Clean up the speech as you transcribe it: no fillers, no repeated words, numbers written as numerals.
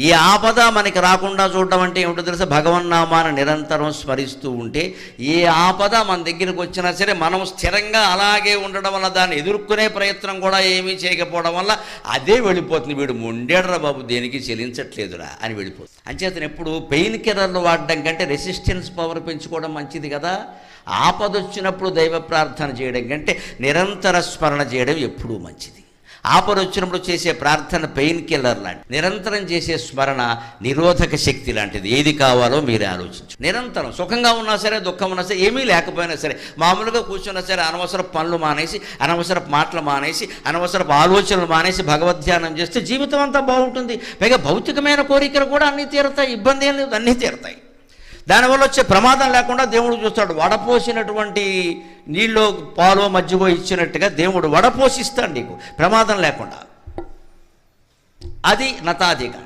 ఈ ఆపద మనకి రాకుండా చూడడం అంటే ఏమిటో తెలుసా? భగవన్నామాన్ని నిరంతరం స్మరిస్తూ ఉంటే ఏ ఆపద మన దగ్గరికి వచ్చినా సరే మనం స్థిరంగా అలాగే ఉండడం వల్ల, దాన్ని ఎదుర్కొనే ప్రయత్నం కూడా ఏమీ చేయకపోవడం వల్ల అదే వెళ్ళిపోతుంది. వీడు మొండేడ్రా బాబు, దేనికి చెల్లించట్లేదురా అని వెళ్ళిపోతుంది. అంచేతను ఎప్పుడు పెయిన్ కిల్లర్లు వాడడం కంటే రెసిస్టెన్స్ పవర్ పెంచుకోవడం మంచిది కదా. ఆపద వచ్చినప్పుడు దైవ ప్రార్థన చేయడం కంటే నిరంతర స్మరణ చేయడం ఎప్పుడూ మంచిది. ఆపద వచ్చినప్పుడు చేసే ప్రార్థన పెయిన్ కిల్లర్ లాంటి, నిరంతరం చేసే స్మరణ నిరోధక శక్తి లాంటిది. ఏది కావాలో మీరే ఆలోచించు. నిరంతరం సుఖంగా ఉన్నా సరే, దుఃఖం ఉన్నా సరే, ఏమీ లేకపోయినా సరే, మామూలుగా కూర్చున్నా సరే, అనవసర పనులు మానేసి, అనవసర మాటలు మానేసి, అనవసర ఆలోచనలు మానేసి భగవద్ధ్యానం చేస్తే జీవితం అంతా బాగుంటుంది. పైగా భౌతికమైన కోరికలు కూడా అన్నీ తీరుతాయి, ఇబ్బంది ఏం లేదు, అన్నీ తీరుతాయి. దానివల్ల వచ్చే ప్రమాదం లేకుండా దేవుడు చూస్తాడు. వడపోసినటువంటి నీళ్ళు పాలో మజ్జిగో ఇచ్చినట్టుగా దేవుడు వడపోసిస్తాడు నీకు ప్రమాదం లేకుండా. అది నతాదిగా.